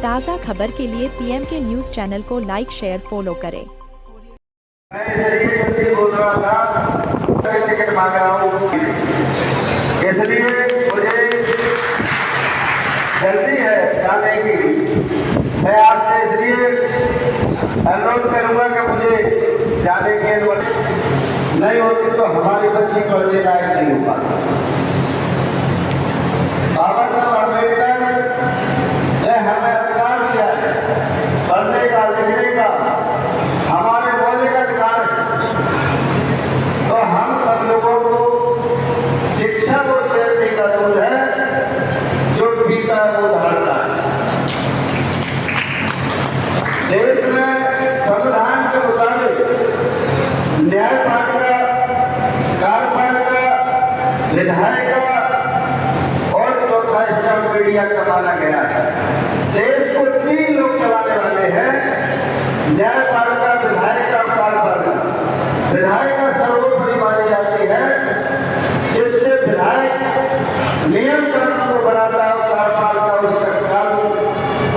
ताज़ा खबर के लिए पीएमके न्यूज़ चैनल को लाइक शेयर फॉलो करें। मैं इसलिए बोल रहा था, टिकट मांग रहा हूँ, इसलिए मुझे जल्दी है जाने की। मैं आपसे इसलिए अनुरोध करूँगा कि मुझे जाने की अनुमति नहीं होती तो हमारी बच्ची पढ़ने लायक नहीं होगा। बाबा साहब अम्बेडकर ने हमें अधिकार दिया है पढ़ने का, लिखने का, हमारे मौलिक अधिकार है। तो हम सब लोगों को शिक्षा को शेरने का दूध है, जो पीता है वो धारता है। देश में संविधान के मुताबिक न्यायपालिका, कार्यपालिका, विधायिका और चौथा स्टैंप मीडिया का माना गया है। देश को 3 लोग चलाने वाले हैं, न्यायपालिका, विधायिका और कार्यपालिका। विधायिका सर्वोपरि मानी जाती है, जिससे विधायक नियम कानून को बनाता है और कार्यपालिका उसका कानून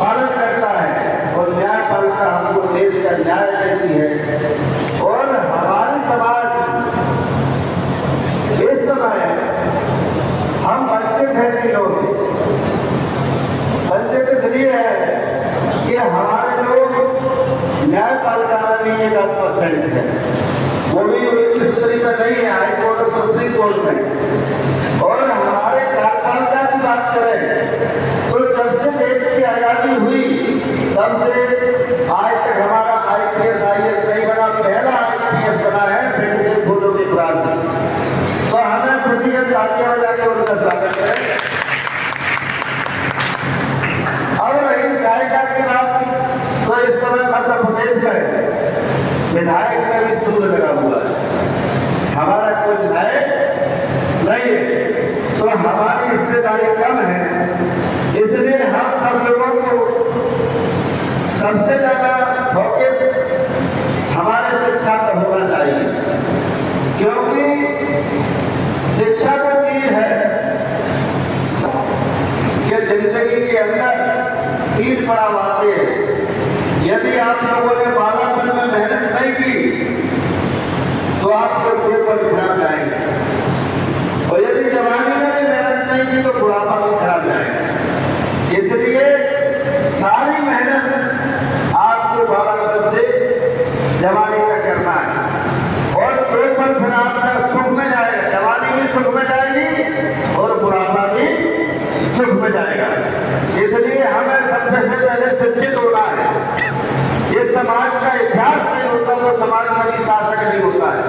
पालन करता है और न्यायपालिका हमको देश का न्याय देती है। और हमारे समाज इस समय हम वंचित हैं तीनों से। वंचित इसलिए है कि हमारे लोग न्यायपालिका में नहीं एक आत्मखंड है, वो भी इस तरीका नहीं है हाईकोर्ट और सुप्रीम कोर्ट में। और हमारे कार्यपालिका की बात करें तो जब से देश की आजादी हुई तब से आज तक हमारा IPS IAS नहीं बना, पहला IPS बना है ब्रिटिश फूलों की प्रासी। तो हमें खुशी है, तालियां बजा के उनका स्वागत करें। अब रही विधायिका की बात, तो इस समय मध्य प्रदेश में विधायक का भी सूद लगा हुआ है, हमारा कोई विधायक नहीं है, तो हमारी हिस्सेदारी कम है। इसलिए हम सब लोगों को सबसे ज्यादा फोकस हमारे शिक्षा पर होना चाहिए, क्योंकि शिक्षा को चीज है कि जिंदगी के अंदर 3 पड़ाव आते हैं। यदि आप लोगों ने बालापन में मेहनत नहीं की तो आपके ऊपर खराब जाएंगे, और यदि जवानी में मेहनत नहीं की तो बुढ़ापा भी खराब जाएगा। इसलिए सारी मेहनत आपको बालापन से जवानी का करना है, और ऊपर फिर आपका सुख में जाएगा, जवानी भी सुख में जाएगी और बुढ़ापा भी सुख में जाएगा। इसलिए हमें सबसे पहले शिक्षित होना है। ये समाज का इतिहास नहीं होता तो समाज का भी शासक नहीं होता है।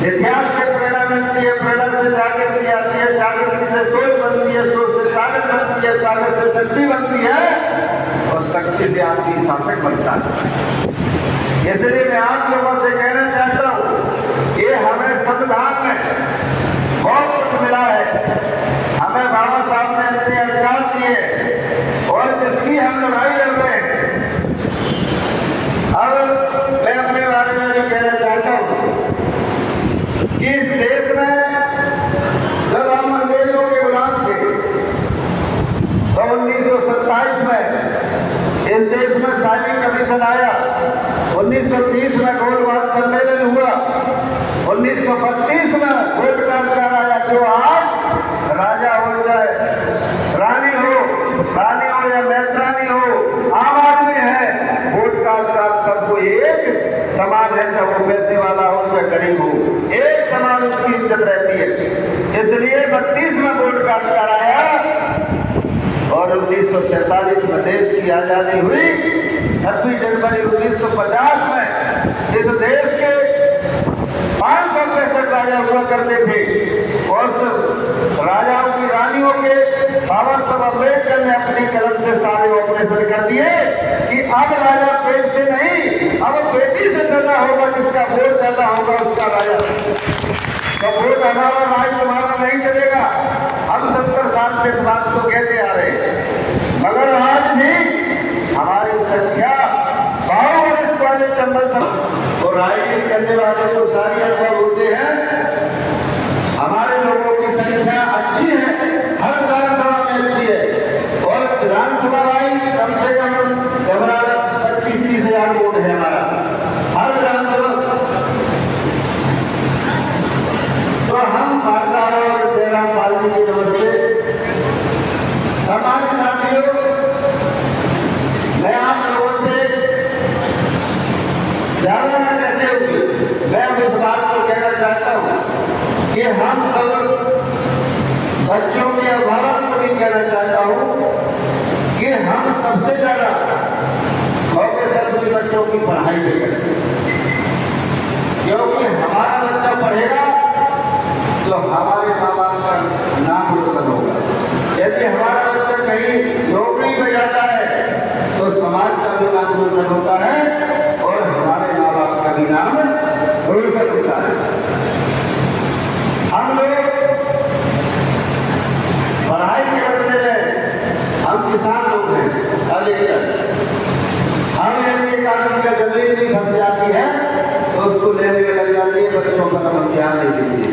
इतिहास से प्रेरणा मिलती है, प्रेरणा से जागृति आती है, जागृति से सोच बनती है, सोच से ताकत बनती है, ताकत से शक्ति बनती है और शक्ति से आदमी शासक बनता है। इसलिए मैं आप लोगों से कहना चाहता हूँ, ये हमें संविधान में बहुत कुछ मिला है। हमें बाबा साहब ने इतने अधिकार दिए और जिसकी हम लड़ाई लड़ रहे हैं। अब मैं अपने बारे में जो कहना चाहता हूँ कि इस देश में जब हम अंग्रेजों के गुलाम थे तो 1927 में इस देश में शाही कमीशन आया, 1930 में गोलबाग सम्मेलन हुआ, 1932 में वोट का अधिकार आया। जो आज राजा हो जाए, रानी हो या मैत्रानी हो, आम आदमी है, वोट का अधिकार सबको एक समान है, चाहे वो पैसे वाला हो या गरीब हो, एक समान उसकी इज्जत रहती है। इसलिए 32 में वोट का अधिकार आया और 1947 में देश की आजादी हुई। 26 जनवरी 1950 में इस देश के 565 राजा हुआ करते थे और राजाओं की रानियों के बाबा साहब अम्बेडकर ने अपनी कलम से सारे ऑपरेशन कर दिए कि अब राजा पेट से नहीं, अब बेटी से पैदा होगा, जिसका वोट ज्यादा होगा उसका राजा। तो वोट हमारा राज तुम्हारा नहीं चलेगा। हम 70 साल से इस बात को कहते आ रहे हैं, मगर आज भी हमारी संख्या 52 वर्ष वाले चंबल और राजनीति करने वाले को सारी अनुभव होते हैं। हमारे लोगों की संख्या अच्छी है, हर विधानसभा में अच्छी है, और विधानसभा आई कम से कम फंस जाती है तो उसको लेने में लग जाती है, बच्चों पर हम ध्यान नहीं देते।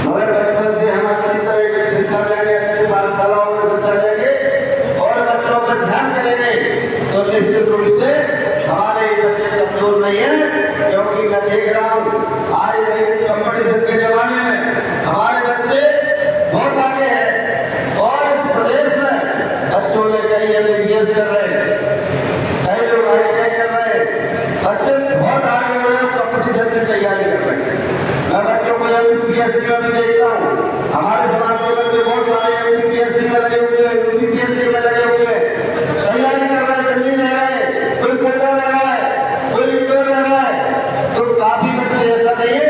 मगर बचपन से हम अच्छी तरह की शिक्षा लेंगे, अच्छी पाठशालाओं में शिक्षा लेंगे और बच्चों पर ध्यान करेंगे तो निश्चित रूप से हमारे बच्चे कमजोर नहीं है। क्योंकि मैं देख रहा हूँ आज कंपटीशन के जमाने में हमारे बच्चे बहुत आगे हैं और इस प्रदेश में बच्चों ने कई MBBS कर रहे हैं, कई लोग ITI कर रहे हैं, बच्चे बहुत आगे हुए हैं, कंपटीशन की तैयारी कर रहे हैं। मैं बच्चों को UPSC में भी देखता हूँ, हमारे समाज के बच्चे बहुत सारे UPSC में लगे हुए हैं, UPSC में लगे हुए हैं, तैयारी कर रहे हैं, दिल्ली लगा है, कोई कोटा लगा है, कोई इंदौर लगा है। तो काफी बच्चे ऐसा नहीं है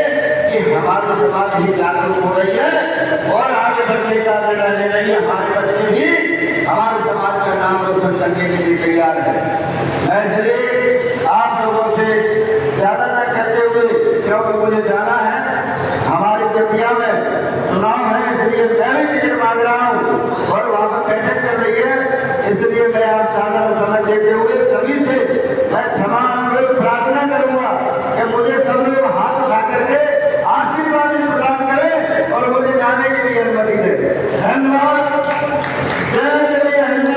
कि हमारे समाज भी जागरूक हो रही है और आगे बढ़ने का निर्णय ले रही है। हमारे बच्चे भी हमारे समाज का नाम रोशन करने के लिए तैयार है। मैं इसलिए आप लोगों से ज्यादा न करते हुए, क्योंकि मुझे जाना है, हमारी जतिया में चुनाव है, इसलिए मैं भी टिकट मांग रहा हूँ और वहाँ पर बैठक चल रही है। इसलिए मैं आप ज्यादा समय देते हुए सभी से मैं क्षमा प्रार्थना करूंगा कि मुझे सब लोग हाथ उठा करके आशीर्वाद प्रदान करें और मुझे जाने के लिए अनुमति दें। धन्यवाद। जय जय हिंद।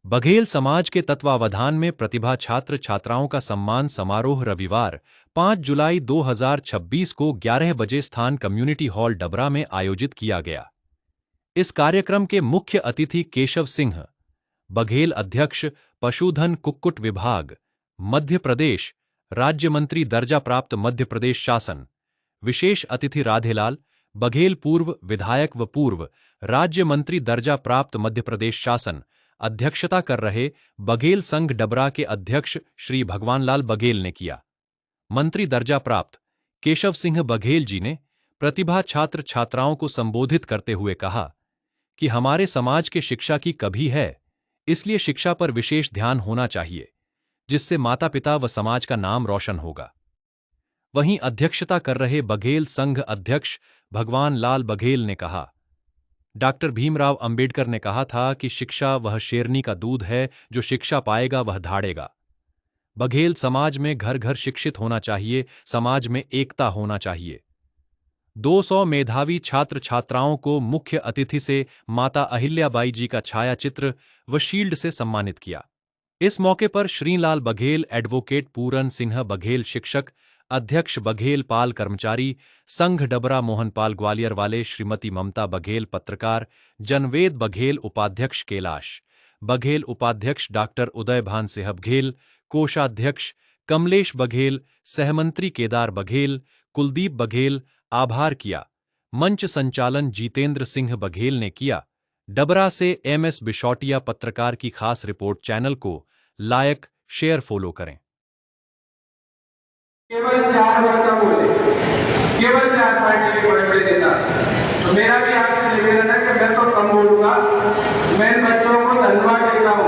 बघेल समाज के तत्वावधान में प्रतिभा छात्र छात्राओं का सम्मान समारोह रविवार 5 जुलाई 2026 को 11 बजे स्थान कम्युनिटी हॉल डबरा में आयोजित किया गया। इस कार्यक्रम के मुख्य अतिथि केशव सिंह बघेल, अध्यक्ष पशुधन कुक्कुट विभाग मध्य प्रदेश, राज्य मंत्री दर्जा प्राप्त मध्य प्रदेश शासन, विशेष अतिथि राधेलाल बघेल, पूर्व विधायक व पूर्व राज्य मंत्री दर्जा प्राप्त मध्य प्रदेश शासन, अध्यक्षता कर रहे बघेल संघ डबरा के अध्यक्ष श्री भगवानलाल बघेल ने किया। मंत्री दर्जा प्राप्त केशव सिंह बघेल जी ने प्रतिभा छात्र छात्राओं को संबोधित करते हुए कहा कि हमारे समाज के शिक्षा की कमी है, इसलिए शिक्षा पर विशेष ध्यान होना चाहिए, जिससे माता पिता व समाज का नाम रोशन होगा। वहीं अध्यक्षता कर रहे बघेल संघ अध्यक्ष भगवानलाल बघेल ने कहा, डॉक्टर भीमराव अंबेडकर ने कहा था कि शिक्षा वह शेरनी का दूध है, जो शिक्षा पाएगा वह धाड़ेगा। बघेल समाज में घर घर शिक्षित होना चाहिए, समाज में एकता होना चाहिए। 200 मेधावी छात्र छात्राओं को मुख्य अतिथि से माता अहिल्याबाई जी का छायाचित्र व शील्ड से सम्मानित किया। इस मौके पर श्रीलाल बघेल, एडवोकेट पूरन सिन्हा बघेल, शिक्षक अध्यक्ष बघेल पाल, कर्मचारी संघ डबरा मोहनपाल ग्वालियर वाले, श्रीमती ममता बघेल, पत्रकार जनवेद बघेल, उपाध्यक्ष कैलाश बघेल, उपाध्यक्ष डॉक्टर उदयभान सिंह बघेल, कोषाध्यक्ष कमलेश बघेल, सहमंत्री केदार बघेल, कुलदीप बघेल आभार किया। मंच संचालन जितेंद्र सिंह बघेल ने किया। डबरा से MS बिशौटिया पत्रकार की खास रिपोर्ट। चैनल को लाइक, शेयर, फॉलो करें। केवल 4 वक्ता बोले, केवल 4 पार्टी के बड़े नेता। तो मेरा भी आपसे निवेदन है कि मैं तो कम बोलूंगा। मैं इन बच्चों को धन्यवाद देता हूँ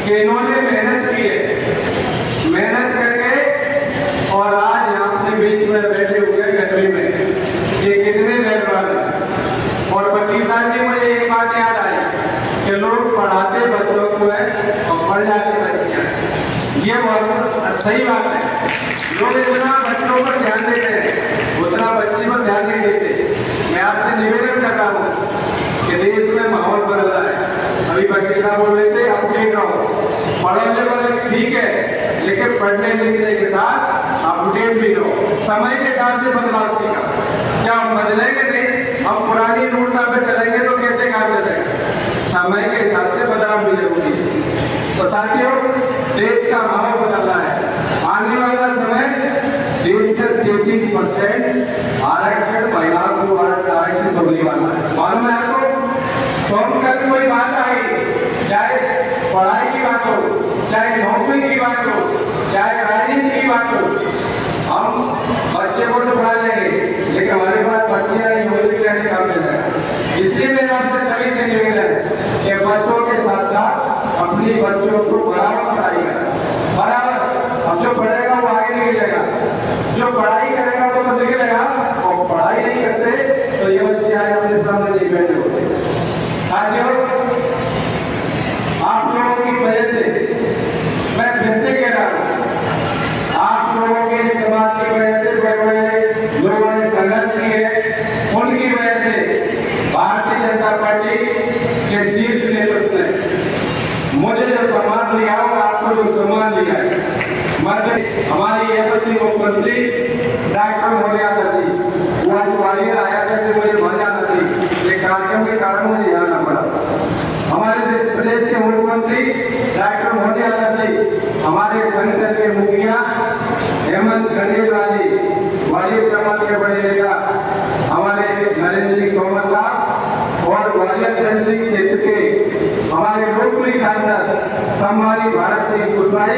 कि इन्होंने मेहनत की है, मेहनत करके और आज यहाँ अपने बीच में बैठे हुए गर्मी में ये कितने मेहरबान है। और वकील साहब जी, मुझे एक बात याद आई कि लोग पढ़ाते बच्चों को है और पढ़ जाते बच्चियाँ, ये बहुत सही बात है। लोग इतना बच्चों पर ध्यान देते हैं, उतना बच्ची पर ध्यान नहीं देते। मैं आपसे निवेदन करता हूँ कि देश में माहौल बदल रहा है। अभी वकील साहब बोल रहे थे अपडेट रहो, पढ़ने वाले ठीक है, लेकिन पढ़ने लिखने के साथ अपडेट भी हो, समय के साथ से बदलाव सीखा। क्या हम बदलेंगे नहीं, हम पुरानी रूढ़ता पे चलेंगे तो कैसे काम चलेगा? समय के हिसाब से बदलाव भी जरूरी है। तो साथियों, देश का माहौल बदल रहा है। आने वाला समय देश के 33% आरक्षण महिलाओं को आरक्षण होने वाला है। मालूम है आपको? तो हम कल कोई बात आई, चाहे पढ़ाई की बात हो, चाहे नौकरी की बात हो, चाहे राजनीति की बात हो, हम बच्चे को तो पढ़ा लेंगे, लेकिन हमारे पास बच्चे नहीं होने के लिए काम मिल जाएगा। इसलिए मेरा आपसे सभी से निवेदन है कि बच्चों के साथ साथ अपनी बच्चों को बराबर पढ़ाई करें। बराबर, अब जो पढ़ेगा वो आगे निकलेगा, जो पढ़ाई करेगा वो तो निकलेगा, और पढ़ाई नहीं करते तो ये बच्चे आए अपने सामने नहीं बैठे होते। साथियों, आप लोगों की वजह से मैं फिर से कह रहा हूं, आप लोगों के समाज की वजह से बड़े लोगों ने संघर्ष किए, उनकी वजह से भारतीय जनता पार्टी के शीर्ष नेतृत्व ने मुझे जो सम्मान दिया और आपको जो सम्मान दिया है, हमारी यशस्वी मुख्यमंत्री डॉक्टर मोदी जी, वो आज ग्वालियर आया था, मुझे मजा आना थी, एक कार्यक्रम के कारण मुझे आना पड़ा। हमारे प्रदेश के मुख्यमंत्री डॉक्टर मोदी जी, हमारे संगठन के मुखिया हेमंत खंडेलवाल जी, ग्वालियर समाज के बड़े नेता हमारे नरेंद्र सिंह तोमर साहब, और ग्वालियर संसदीय क्षेत्र के हमारे लोकप्रिय सांसद सम्मानित भारत सिंह कुशवाहा,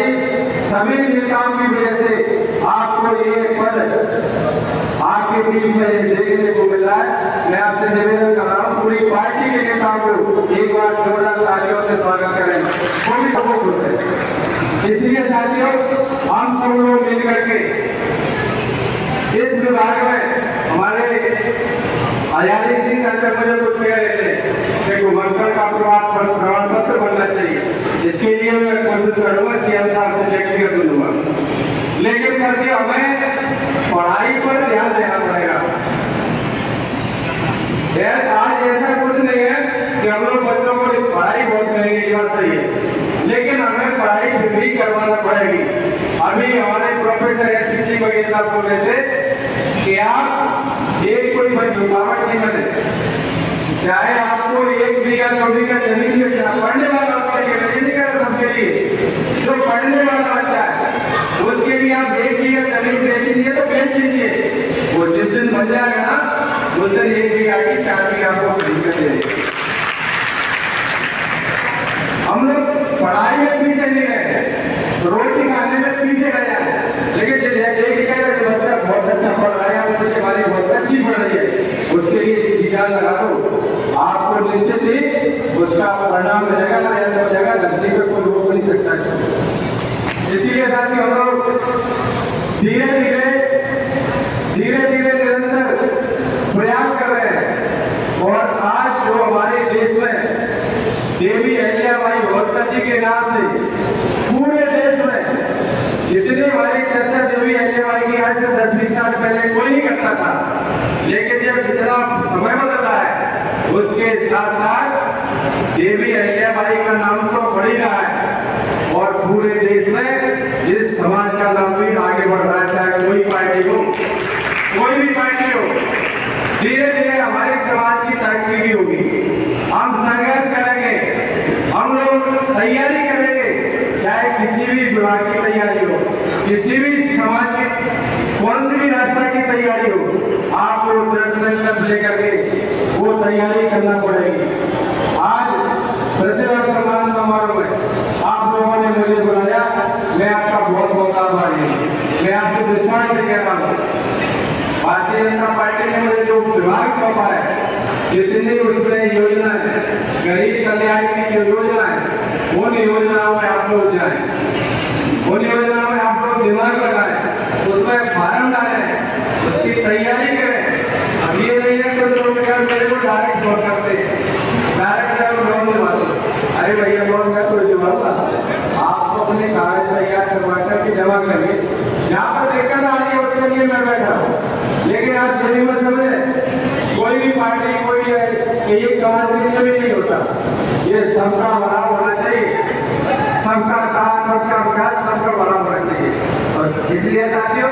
सभी नेताओं की वजह से आपको ये पद आपके बीच में देखने को मिला है। मैं आपसे निवेदन कर रहा हूँ, पूरी पार्टी के नेताओं को एक बार जोरदार तालियों से स्वागत करें, वो भी सबको खुश है। इसलिए साथियों, हम सब लोग मिलकर के इस विभाग में हमारे आजादी सिंह अंदर मुझे कुछ कह रहे थे, देखो मंत्र का प्रमाण पत्र बनना चाहिए, इसके लिए मैं कोशिश करूंगा, सीएम साहब से व्यक्तिगत मिलूंगा, लेकिन करके हमें पढ़ाई पर ध्यान देना पड़ेगा। आज ऐसा कुछ नहीं है कि हम लोग बच्चों को पढ़ाई बहुत करेंगे, ये बात सही है, लेकिन हमें पढ़ाई फिर भी करवाना पड़ेगी। अभी हमारे प्रोफेसर एसपी वगैरह बोल रहे थे कि आप एक कोई रुकावट नहीं बने, चाहे आपको 1 बीघा 2 बीघा जमीन में पढ़ने वाला सबके लिए, जो पढ़ने वाला बच्चा है उसके लिए आप 1 बीघा जमीन बेच दीजिए तो बेच दीजिए, वो जिस दिन बन जाएगा ना उस दिन 1 बीघा की 4 बीघा आपको दिक्कत दे। हम लोग पढ़ाई में पीछे नहीं रहे, रोटी खाने में पीछे रह जाए, लेकिन बच्चा बहुत अच्छा पढ़ रहा है, उसके बारे में बहुत अच्छी पढ़ रही है, उसके लिए जिज्ञासा लगा दो, आपको निश्चित ही उसका परिणाम मिलेगा, हो जाएगा, धरती पे कोई रोक नहीं सकता। इसीलिए साथियों, हम लोग धीरे धीरे निरंतर प्रयास कर रहे हैं, और आज जो हमारे देश में देवी अहिल्याबाई होलकर जी के नाम से पूरे देश में जितनी हमारी चर्चा देवी अहिल्याबाई की आज से 10-20 साल पहले कोई नहीं करता था, लेकिन जब जितना समय बदल रहा है उसके साथ साथ देवी अहिल्याबाई का नाम तो बढ़ ही रहा है, और पूरे देश में इस समाज का नाम भी आगे बढ़ रहा है, चाहे कोई पार्टी हो, कोई भी पार्टी हो। धीरे धीरे हमारे समाज की तरक्की भी होगी, हम संघर्ष करेंगे, हम लोग तैयारी करेंगे, चाहे किसी भी विभाग की तैयारी हो, किसी भी समाज की कौन सी भी रास्ता की तैयारी हो, आपको दृढ़ लेकर के वो तैयारी करना पड़ेगी। आज प्रतिभा सम्मान समारोह में आप लोगों ने मुझे बुलाया, मैं आपका बहुत बहुत आभारी हूँ। मैं आपसे विश्वास से कह रहा हूँ, भारतीय जनता पार्टी ने मुझे जो विभाग सौंपा है, जितनी उसमें योजना है, गरीब कल्याण की जो योजना है, उन योजनाओं में आप लोग जाए, उन योजनाओं में आप लोग दिमाग लगाए, उसमें फार्म डालें, उसकी तैयारी करें। अब ये नहीं है कि लोग मेरे को डायरेक्ट फोन करते हैं, डायरेक्ट लोन दिलवा दो, अरे भैया लोन का कोई जवाब आपको अपने कागज तैयार करवा करके जमा करिए, यहाँ पर दिक्कत आ रही है उसके लिए मैं बैठा हूँ। लेकिन आप यही मत समझे, कोई भी पार्टी कोई एक समाज के लिए भी नहीं होता, ये सबका भला होना चाहिए। सबका साथ, सबका विकास, सबका भला होना चाहिए। और इसलिए साथियों,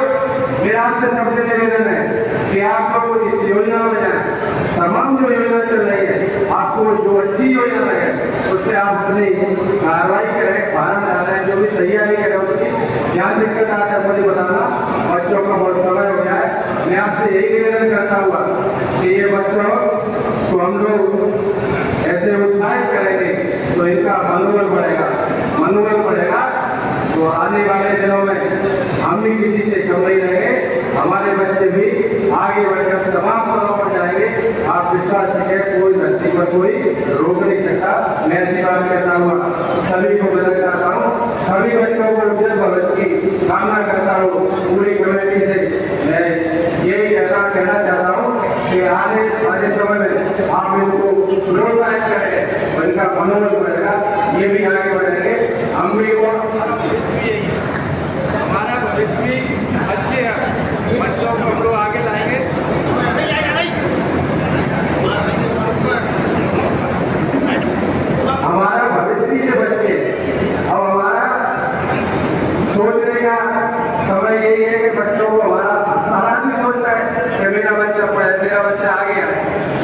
मेरा आपसे सबसे निवेदन है कि आप लोग इस योजना में जाएं। तमाम जो योजना चल रही है, आपको जो अच्छी योजना लगे उससे आप अपनी कार्रवाई करें, फार्म डालें, जो भी तैयारी करें उसकी। जहाँ दिक्कत आता है मुझे बताना, बच्चों का बहुत समय हो गया है। मैं आपसे यही निवेदन करता हुआ कि ये बच्चों को हम लोग ऐसे उत्साहित करेंगे तो इनका मनोबल बढ़ेगा, तो आने वाले दिनों में हम भी किसी से कम नहीं रहेंगे, हमारे बच्चे भी आगे बढ़कर तमाम पदों पर जाएंगे। आप विश्वास रखें, कोई धरती पर कोई रोक नहीं सकता। मैं ऐसी बात कहता हुआ सभी को विदा करता हूँ, सभी बच्चों को उज्जवल भविष्य की कामना करता हूँ। पूरी कमेटी से मैं यही कहना चाहता हूँ कि आने वाले समय में आप इनको प्रोत्साहित करें, इनका मनोबल बढ़ेगा, ये भी आगे बढ़ेंगे। हम भी हमारा भविष्य भी अच्छे है, बच्चों को हम लोग आगे लाएंगे। हमारा भविष्य के बच्चे, अब हमारा सोचने का समय यही है कि बच्चों को हमारा समाज भी सोचता है कि मेरा बच्चा पढ़े, मेरा बच्चा आगे आए,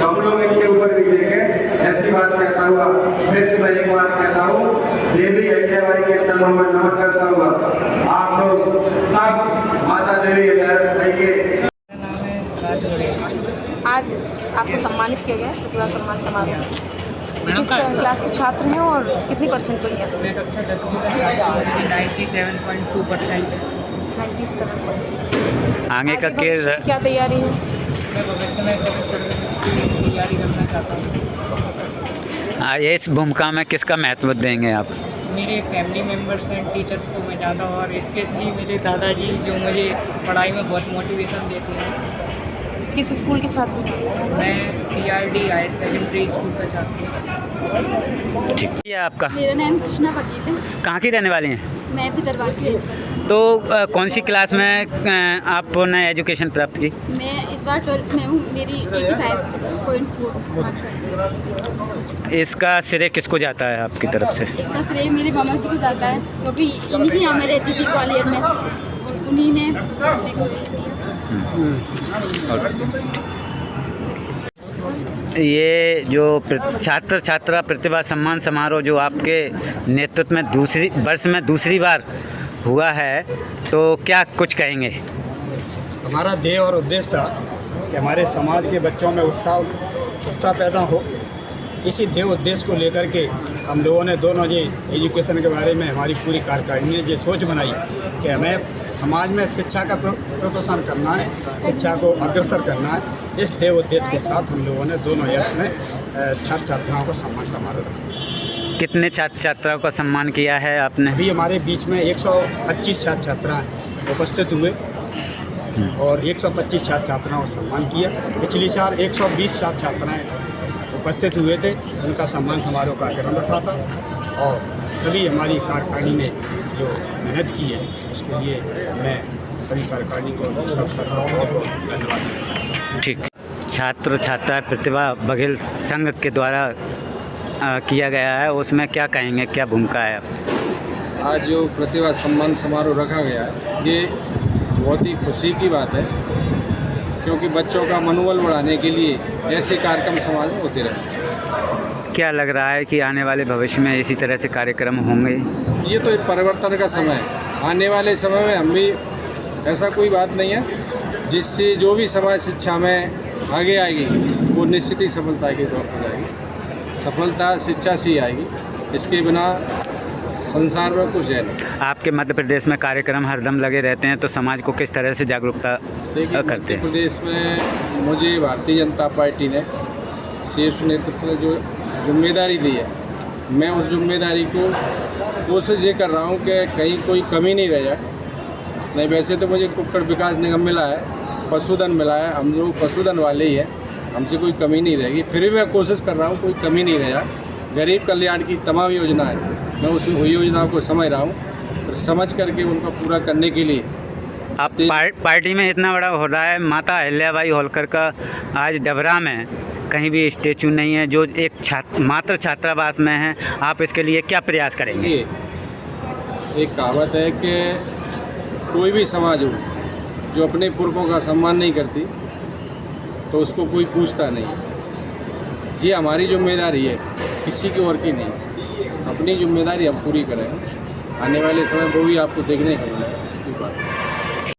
तो हम लोग इनके ऊपर भी देखें। ऐसी बात कहता हुआ फिर से मैं एक बात कहता हूँ, देवी अहिल्याबाई के चरणों में नमन करता हुआ आप लोग सब माता देवी अहिल्याबाई के। आज आपको सम्मानित किया गया प्रतिभा सम्मान समारोह। किस क्लास के छात्र हैं और कितनी परसेंट पर किया? मैं कक्षा 10 की 97.2%। 97। आगे का क्या तैयारी है? मैं भविष्य में सिविल सर्विस की तैयारी करना चाहता हूँ। इस भूमिका में किसका महत्व देंगे आप? मेरे फैमिली मेम्बर्स एंड टीचर्स को मैं ज़्यादा, और स्पेशली मेरे दादाजी जो मुझे पढ़ाई में बहुत मोटिवेशन देते हैं। किस स्कूल के छात्र हैं? मैं PRD हायर सेकेंडरी स्कूल का छात्र हूँ। ठीक है। आपका? मेरा नाम कृष्णा वकील है। कहाँ की रहने वाली हैं? मैं भितरवार की रहने वाली हूँ। तो कौन सी क्लास में आपने एजुकेशन प्राप्त की? मैं इस बार 12th में हूँ, मेरी 85.4 मार्क्स आए। इसका श्रेय किसको जाता है आपकी तरफ से? इसका श्रेय मेरे मामा जी को जाता है, क्योंकि इन्हीं की यहाँ में रहती थी ग्वालियर में, उन्हीं ने मेरे को ये दिया। ये जो छात्र छात्रा प्रतिभा सम्मान समारोह जो आपके नेतृत्व में दूसरी बार हुआ है, तो क्या कुछ कहेंगे? हमारा ध्येय और उद्देश्य था कि हमारे समाज के बच्चों में उत्साह पैदा हो। इसी ध्येय उद्देश्य को लेकर के हम लोगों ने दोनों ये एजुकेशन के बारे में हमारी पूरी कार्यकारिणी ने ये सोच बनाई कि हमें समाज में शिक्षा का प्रोत्साहन करना है, शिक्षा को अग्रसर करना है। इस ध्येय उद्देश्य के साथ हम लोगों ने दोनों वर्ष में छात्र छात्राओं को सम्मान समारोह रखा। कितने छात्र छात्राओं का सम्मान किया है आपने? अभी हमारे बीच में 125 छात्र छात्राएँ उपस्थित हुए और 125 छात्र छात्राओं को सम्मान किया। पिछली साल 120 छात्र छात्राएँ उपस्थित हुए थे, उनका सम्मान समारोह कार्यक्रम रखा था। और सभी हमारी कार्यकारिणी ने जो मेहनत की है उसके लिए मैं सभी कार्यकारिणी को इस अवसर पर बहुत धन्यवाद देना चाहता हूँ। ठीक। छात्र छात्रा प्रतिभा बघेल संघ के द्वारा किया गया है, उसमें क्या कहेंगे, क्या भूमिका है? आज जो प्रतिभा सम्मान समारोह रखा गया है, ये बहुत ही खुशी की बात है, क्योंकि बच्चों का मनोबल बढ़ाने के लिए ऐसे कार्यक्रम समाज में होते रहे। क्या लग रहा है कि आने वाले भविष्य में इसी तरह से कार्यक्रम होंगे? ये तो एक परिवर्तन का समय है। आने वाले समय में हम भी, ऐसा कोई बात नहीं है, जिससे जो भी समाज शिक्षा में आगे आएगी वो निश्चित ही सफलता के तौर पर जाएगी। सफलता शिक्षा से ही आएगी, इसके बिना संसार में कुछ है नहीं। आपके मध्य प्रदेश में कार्यक्रम हरदम लगे रहते हैं, तो समाज को किस तरह से जागरूकता देखिए, करते मध्य हैं? प्रदेश में मुझे भारतीय जनता पार्टी ने शीर्ष नेतृत्व ने जो जिम्मेदारी दी है, मैं उस जिम्मेदारी को कोशिश ये कर रहा हूँ कि कहीं कोई कमी नहीं रह जाए। नहीं, वैसे तो मुझे कुक्कुट विकास निगम मिला है, पशुधन मिला है, हम लोग पशुधन वाले ही हैं, हमसे कोई कमी नहीं रहेगी। फिर भी मैं कोशिश कर रहा हूँ कोई कमी नहीं रह जाए। गरीब कल्याण की तमाम योजना है, मैं उस योजनाओं को समझ रहा हूँ और समझ करके उनको पूरा करने के लिए आप पार्टी में इतना बड़ा हो रहा है, माता अहिल्याबाई होलकर का आज डबरा में कहीं भी स्टेचू नहीं है, जो एक मात्र छात्रावास में है, आप इसके लिए क्या प्रयास करेंगे? एक कहावत है कि कोई भी समाज हो जो अपने पुरखों का सम्मान नहीं करती तो उसको कोई पूछता नहीं है। ये हमारी जिम्मेदारी है, किसी की और की नहीं। अपनी जिम्मेदारी हम पूरी करें। आने वाले समय वो भी आपको देखने को मिलेगा, इसकी बात।